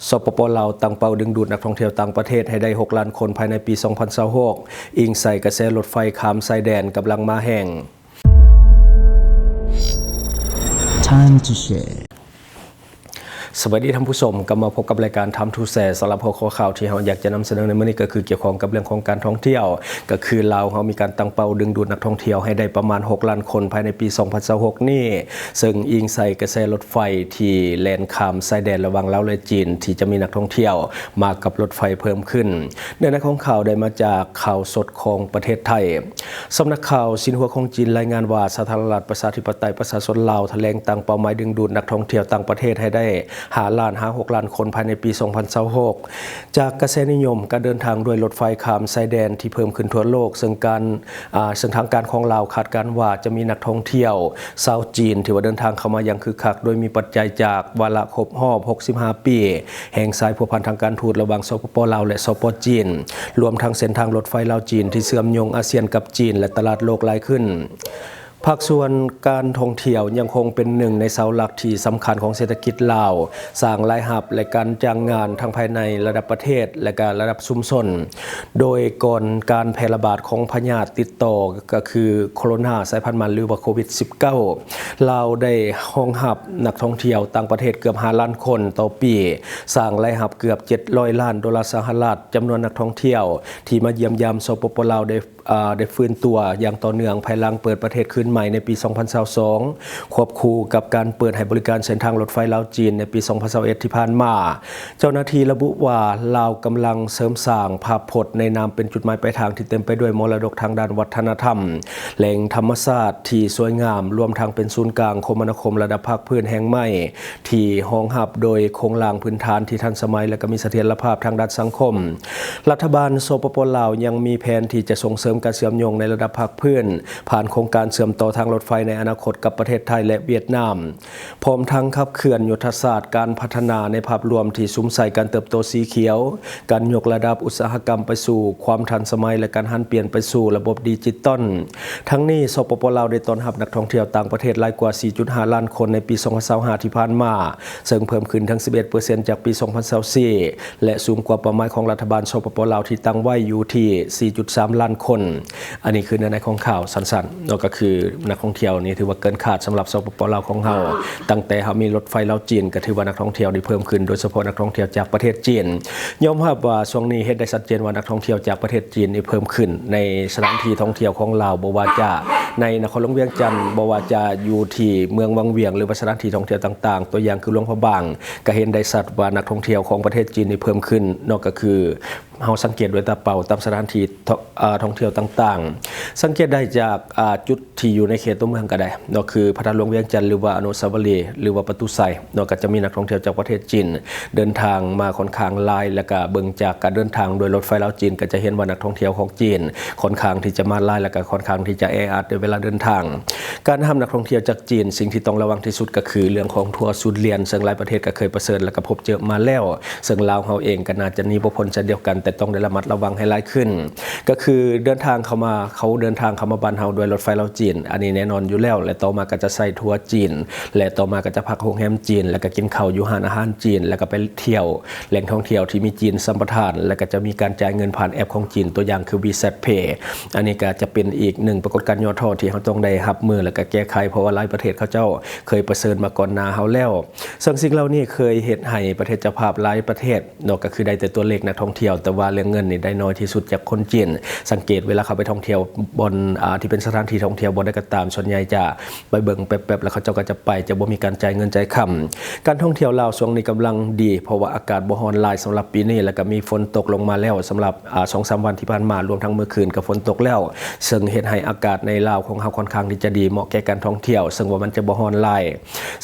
สปป.ลาวตั้งเป้าดึงดูดนักท่องเที่ยวต่างประเทศให้ได้6 ล้านคนภายในปี 2026 อิงใส่กระแสรถไฟข้ามชายแดนกำลังมาแห้ง Time to shareสวัสดีท่านผู้ชมกลับมาพบกับรายการTime to Shareสำหรับหัวข้อข่าวที่เราอยากจะนำเสนอในมื้อนี้ก็คือเกี่ยวข้องกับเรื่องของการท่องเที่ยวก็คือลาวเรามีการตั้งเป้าดึงดูดนักท่องเที่ยวให้ได้ประมาณ6 ล้านคนภายในปี 2026 นี้ซึ่งอิงใส่กระแสรถไฟที่แล่นข้ามชายแดนระหว่างลาวและจีนที่จะมีนักท่องเที่ยวมากับรถไฟเพิ่มขึ้นเนื้อหาของข่าวได้มาจากข่าวสดของประเทศไทยสำนักข่าวซินหัวของจีนรายงานว่าสาธารณรัฐประชาธิปไตยประชาชนลาวแถลงตั้งเป้าหมายดึงดูดนักท่องเที่ยวต่างประเทศให้ได้5 ล้าน 6 ล้านคนภายในปี 2026 จากกระแสนิยมการเดินทางด้วยรถไฟข้ามชายแดนที่เพิ่มขึ้นทั่วโลกซึ่งทางการของลาวคาดการณ์ว่าจะมีนักท่องเที่ยวชาวจีนที่ว่าเดินทางเข้ามาอย่างคึกคักโดยมีปัจจัยจากวาระครบรอบ65 ปีแห่งสายพัวพันทางการทูตระหว่างสปป.ลาวและสปป.จีนรวมทั้งเส้นทางรถไฟลาวจีนที่เชื่อมโยงอาเซียนกับจีนและตลาดโลกหลายขึ้นภาคส่วนการท่องเที่ยวยังคงเป็นหนึ่งในเสาหลักที่สำคัญของเศรษฐกิจลาวสร้างรายรับและการจ้างงานทั้งภายในระดับประเทศและการระดับชุมชนโดยก่อนการแพร่ระบาดของพยาธิติดต่อก็คือโคโรนาสายพันธุ์ใหม่หรือว่าโควิด -19 ลาวได้รองรับนักท่องเที่ยวต่างประเทศเกือบ 5 ล้านคนต่อปีสร้างรายรับเกือบ700 ล้านดอลลาร์สหรัฐจำนวนนักท่องเที่ยวที่มาเยี่ยมยามสปป.ลาวได้ฟื้นตัวอย่างต่อเนื่องภายหลังเปิดประเทศขึ้นใหม่ในปี 2022 ควบคู่กับการเปิดให้บริการเส้นทางรถไฟลาวจีนในปี 2021 ที่ผ่านมาเจ้าหน้าที่ระบุว่าลาวกำลังเสริมสร้างภาพพจน์ในนามเป็นจุดหมายปลายทางที่เต็มไปด้วยมรดกทางด้านวัฒนธรรมแหล่งธรรมชาติที่สวยงามรวมทั้งเป็นศูนย์กลางคมนาคมระดับภาคพื้นแห่งใหม่ที่รองรับโดยโครงสร้างพื้นฐานที่ทันสมัยและก็มีเสถียรภาพทางด้านสังคมรัฐบาลสปป.ลาวยังมีแผนที่จะส่งเสริมการเชื่อมโยงในระดับภาคพื้นผ่านโครงการเชื่อมต่อทางรถไฟในอนาคตกับประเทศไทยและเวียดนามพร้อมทั้งขับเคลื่อนยุทธศาสตร์การพัฒนาในภาพรวมที่ซุ้มใส่การเติบโตสีเขียวการยกระดับอุตสาหกรรมไปสู่ความทันสมัยและการหันเปลี่ยนไปสู่ระบบดิจิตอลทั้งนี้สปป.ลาวได้ต้อนรับนักท่องเที่ยวต่างประเทศรายกว่า 4.5 ล้านคนในปี 2025 ที่ผ่านมาซึ่งเพิ่มขึ้นทั้ง 11% จากปี 2024 และสูงกว่าเป้าหมายของรัฐบาลสปป.ลาวที่ตั้งไว้อยู่ที่ 4.3 ล้านคนอันนี้คือในของข่าวสั้นๆก็คือนักท่องเที่ยวนี่ถือว่าเกินคาดสำหรับสปป.ลาวของเราตั้งแต่เขามีรถไฟลาวจีนก็ถือว่านักท่องเที่ยวได้เพิ่มขึ้นโดยเฉพาะนักท่องเที่ยวจากประเทศจีนยอมรับว่าช่วงนี้เห็นได้ชัดเจนว่านักท่องเที่ยวจากประเทศจีนนี่เพิ่มขึ้นในสถานที่ท่องเที่ยวของลาวบ่ว่าจะในนครหลวงเวียงจันทร์บ่ว่าจะอยู่ที่เมืองวังเวียงหรือว่าสถานที่ท่องเที่ยวต่างๆตัวอย่างคือหลวงพระบางก็เห็นได้ชัดว่านักท่องเที่ยวของประเทศจีนนี่เพิ่มขึ้นนอกก็คือเราสังเกตด้วยตาเปล่าตามสถานที่ท่องเที่ยวต่างๆสังเกตได้จากจุดที่อยู่ในเขตตัวเมืองก็ได้นั่นคือพระธาตุหลวงเวียงจันทร์หรือว่าอนุสาวรีย์หรือว่าประตูไซนั่นก็จะมีนักท่องเที่ยวจากประเทศจีนเดินทางมาค่อนข้างหลายและก็เบิ่งจากการเดินทางโดยรถไฟลาวจีนก็จะเห็นว่านักท่องเที่ยวของจีนค่อนข้างที่จะมาหลายและก็ค่อนข้างที่จะแออัดในเวลาเดินทางการห้ามนักท่องเที่ยวจากจีนสิ่งที่ต้องระวังที่สุดก็คือเรื่องของทัวร์ศูนย์เรียนซึ่งหลายประเทศก็เคยประเสริฐและก็พบเจอมาแล้วซึ่งลาวเฮาเองก็น่าจะหนีบ่พ้นเช่นเดียวกันแต่ต้องได้ระมัดระวังให้หลายขึ้นก็คือเดินทางเข้ามาบ้านเฮาโดยรถไฟลาวจีนอันนี้แน่นอนอยู่แล้วและต่อมาก็จะใส่ทัวร์จีนและต่อมาก็จะพักโรงแรมจีนแล้วก็กินข้าวอยู่ร้านอาหารจีนแล้วก็ไปเที่ยวแหล่งท่องเที่ยวที่มีจีนสัมปทานแล้วก็จะมีการจ่ายเงินผ่านแอปของจีนตัวอย่างคือ WeChat Pay อันนี้ก็จะเป็นอีกหนึ่งปรากฏการณ์ย่อท่อที่เฮาต้องได้รับมือแล้วก็แก้ไขเพราะว่าหลายประเทศเขาเจ้าเคยประเสริฐมาก่อนหน้าเฮาแล้วซึ่งสิ่งเหล่านี้เคยเฮ็ดให้ประเทศเจ้าภาพหลายประเทศนอกก็คือได้แต่ตัวเลขนักท่องเที่ยวแต่ว่าเรื่องเงินนี่ได้น้อยที่สุดจากคนจีนสังเกตเวลาเขาไปท่องเที่ยวบนที่เป็นสถานที่ท่องเที่ยวบ่ได้ก็ตามส่วนใหญ่จะไปเบิ่งแป๊บๆแล้วเขาเจ้าก็จะไปจะบ่มีการจ่ายเงินจ่ายคำการท่องเที่ยวลาวช่วงนี้กำลังดีเพราะว่าอากาศบ่ร้อนหลายสำหรับปีนี้แล้วก็มีฝนตกลงมาแล้วสำหรับ2-3 วันที่ผ่านมารวมทั้งเมื่อคืนก็ฝนตกแล้วซึ่งเฮ็ดให้อากาศในลาวของเฮาค่อนข้างที่จะดีเหมาะแก่การท่องเที่ยวซึ่งว่ามันจะบ่ร้อนหลาย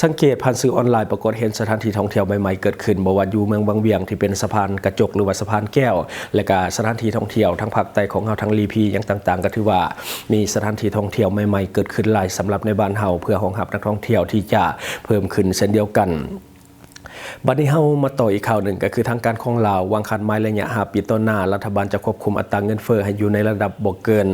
สังเกตผ่านสื่อออนไลน์ปรากฏเห็นสถานที่ท่องเที่ยวใหม่ๆเกิดขึ้นบ่ว่าอยู่เมืองบางเวียงที่เป็นสะพานกระจกหรือว่าสะพานแก้วและก็สถานที่ท่องเที่ยวทั้งภาคใต้ของเฮาทั้งลีพีอย่างต่างๆก็ถือว่ามีสถานที่ท่องเที่ยวใหม่ๆเกิดขึ้นหลายสำหรับในบ้านเฮาเพื่อรองรับนักท่องเที่ยวที่จะเพิ่มขึ้นเช่นเดียวกัน บัดนี้เฮามาต่ออีกข่าวหนึ่งก็คือทางการของลาววางคาดหมายระยะ5ปีต่อหน้ารัฐบาลจะควบคุมอัตราเงินเฟ้อให้อยู่ในระดับบ่เกิน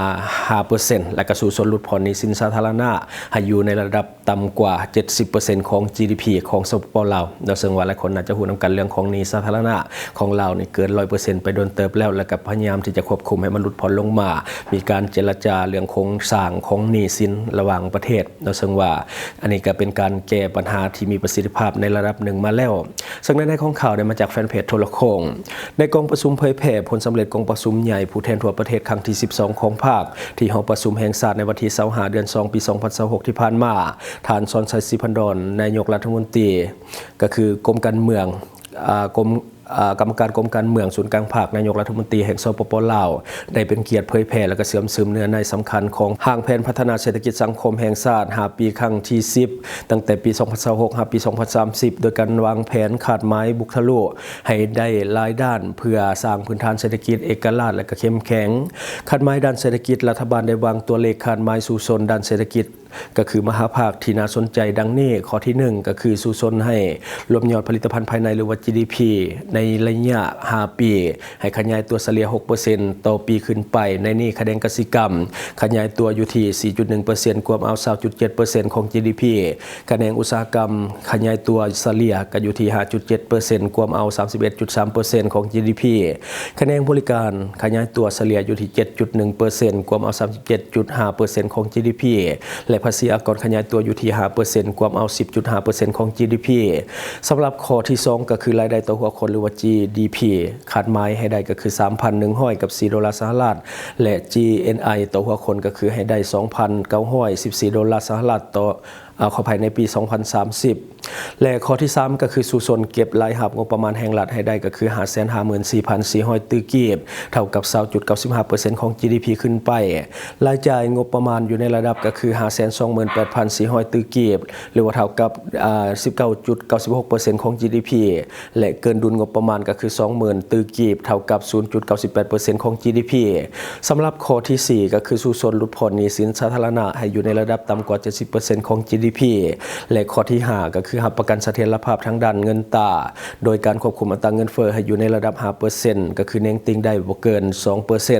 5% และก็สู่ส่วนลดผ่อนหนี้สินสาธารณะให้อยู่ในระดับต่ำกว่า 70% ของ GDP ของสปป.ลาวซึ่งว่าหลายคนน่าจะฮู้นำกันเรื่องของหนี้สาธารณะของลาวนี่เกิน 100% ไปโดนเติบแล้วก็พยายามที่จะควบคุมให้มันลดผ่อนลงมามีการเจรจาเรื่องโครงสร้างของหนี้สินระหว่างประเทศซึ่งว่าอันนี้ก็เป็นการแก้ปัญหาที่มีประสิทธิภาพในระดับหนึ่งมาแล้วซึ่งในของข่าวได้มาจากแฟนเพจโทรโคงในกองประชุมเผยแพร่ผลสำเร็จกองประชุมใหญ่ผู้แทนทั่วประเทศครั้งที่12ของภาคที่หอประชุมแห่งชาติในวันที่25เดือน2ปี2026ที่ผ่านมาฐานสอนชัยศรีพันดรนายกรัฐมนตรีก็คือกรมการเมืองกรรมการกรมการเมืองศูนย์กลางภาคนายกรัฐมนตรีแห่งสปป.ลาวได้เป็นเกียรติเผยแพร่และก็เสริมซึมเนื้อในสำคัญของห่างแผนพัฒนาเศรษฐกิจสังคมแห่งชาติ5ปีครั้งที่10ตั้งแต่ปี2026 5ปี2030โดยการวางแผนขาดไม้บุกทะลุให้ได้หลายด้านเพื่อสร้างพื้นฐานเศรษฐกิจเอกราชและก็เข้มแข็งขาดไม้ด้านเศรษฐกิจรัฐบาลได้วางตัวเลขขาดไม้สู่ชนด้านเศรษฐกิจก็คือมหาภาคที่น่าสนใจดังนี้ข้อที่1ก็คือสู่ชนให้รวมยอดผลิตภัณฑ์ภายในหรือว่า GDP ในระยะ5ปีให้ขยายตัวเฉลี่ย 6% ต่อปีขึ้นไปในนี้คะแนนกสิกรรมขยายตัวอยู่ที่ 4.1% กวมเอา 20.7% ของ GDP คะแนนอุตสาหกรรมขยายตัวเฉลี่ยก็อยู่ที่ 5.7% กวมเอา 31.3% ของ GDP คะแนนบริการขยายตัวเฉลี่ยอยู่ที่ 7.1% กวมเอา 37.5% ของ GDP และภาษีอากรขยายตัวอยู่ที่ 5% กวมเอา 10.5% ของ GDP สำหรับข้อที่2ก็คือรายได้ต่อหัวคนหรือว่า GDP คาดหมายให้ได้ก็คือ 3,100 กับ4ดอลลาร์สหรัฐและ GNI ต่อหัวคนก็คือให้ได้ 2,914 ดอลลาร์สหรัฐต่อขอภายในปี 2030 และข้อที่3ก็คือสู่ชนเก็บรายรับงบประมาณแห่งรัฐให้ได้ก็คือ 554,400 ตื้อกีบเท่ากับ 20.95% ของ GDP ขึ้นไปรายจ่ายงบประมาณอยู่ในระดับก็คือ 528,400 ตื้อกีบหรือว่าเท่ากับ 19.96% ของ GDP และเกินดุลงบประมาณก็คือ 20,000 ตื้อกีบเท่ากับ 0.98% ของ GDP สำหรับข้อที่4ก็คือสู่ชนลดผ่อนหนี้สินสาธารณะให้อยู่ในระดับต่ำกว่า 70% ของ GDP และข้อที่5ก็คือรับประกันเสถียรภาพทางด้านเงินตราโดยการควบคุมอัตราเงินเฟ้อให้อยู่ในระดับ 5% ก็คือเน่งติงได้บ่เกิน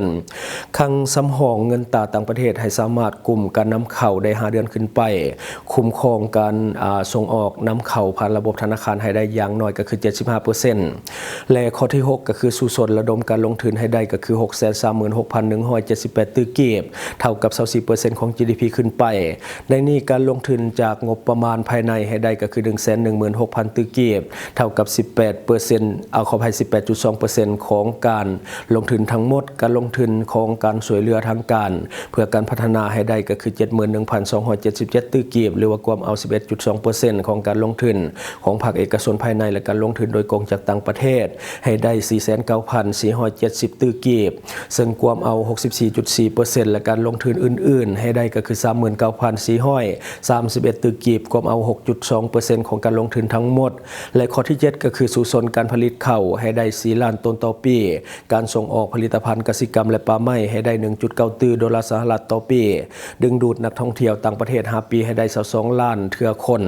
2% คลังสำรองเงินตราต่างประเทศให้สามารถกลุ่มการนำเข้าได้5เดือนขึ้นไปคุ้มครองการส่งออกนำเข้าผ่านระบบธนาคารให้ได้อย่างน้อยก็คือ 75% และข้อที่6ก็คือสู่ชนระดมการลงทุนให้ได้ก็คือ 636,178 ตื้อกีบเท่ากับ 24% ของ GDP ขึ้นไปในนี้การลงทุนจากงบประมาณภายในให้ได้ก็คือ 116,000 ตื้อกีบเท่ากับ 18% ขออภัย 18.2% ของการลงทุนทั้งหมดการลงทุนของการช่วยเหลือทางการเพื่อการพัฒนาให้ได้ก็คือ 71,277 ตื้อกีบหรือว่ากวมเอา 11.2% ของการลงทุนของภาคเอกชนภายในและการลงทุนโดยกองจากต่างประเทศให้ได้ 49,470 ตื้อกีบซึ่งกวมเอา 64.4% และการลงทุนอื่นๆให้ได้ก็คือ 39,431 ตื้อกีบกวมเอา 6.2% ของการลงทุนทั้งหมดและข้อที่7ก็คือสู่ชนการผลิตข้าวให้ได้4ล้านต้นต่อปีการส่งออกผลิตภัณฑ์กสิกรรมและป่าไม้ให้ได้ 1.9 ตื้อดอลลาร์สหรัฐต่อปีดึงดูดนักท่องเที่ยวต่างประเทศ5ปีให้ได้22ล้านเทื่อคน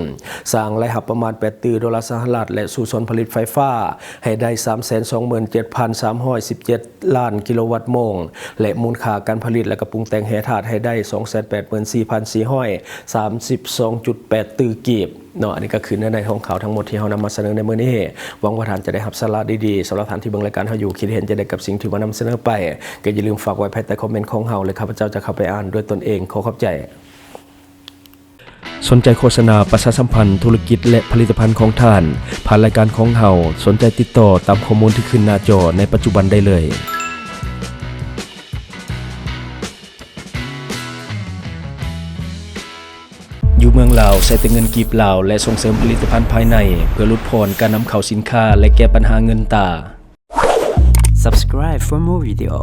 สร้างรายรับประมาณ8ตื้อดอลลาร์สหรัฐและสู่ชนผลิตไฟฟ้าให้ได้ 327,317 ล้านกิโลวัตต์โมงและมูลค่าการผลิตและปรุงแต่งแร่ธาตุให้ได้ 284,432.8 ตื้อกีบเนาะอันนี้ก็คือเนื้อในของข่าวทั้งหมดที่เรานำมาเสนอในมื้อนี้หวังว่าท่านจะได้รับสาระดีๆสำหรับท่านที่เบิ่งรายการเราอยู่คิดเห็นจะได้กับสิ่งที่ว่านำเสนอไปก็อย่าลืมฝากไว้ภายใต้คอมเมนต์ของเราเลยข้าพเจ้าจะเข้าไปอ่านด้วยตนเองขอขอบใจสนใจโฆษณาประชาสัมพันธ์ธุรกิจและผลิตภัณฑ์ของท่านผ่านรายการของเราสนใจติดต่อตามข้อมูลที่ขึ้นหน้าจอในปัจจุบันได้เลยอยู่เมืองลาวใช้แต่เงินกีบลาวและส่งเสริมผลิตภัณฑ์ภายในเพื่อลดผ่อนการนำเข้าสินค้าและแก้ปัญหาเงินตรา Subscribe for more video.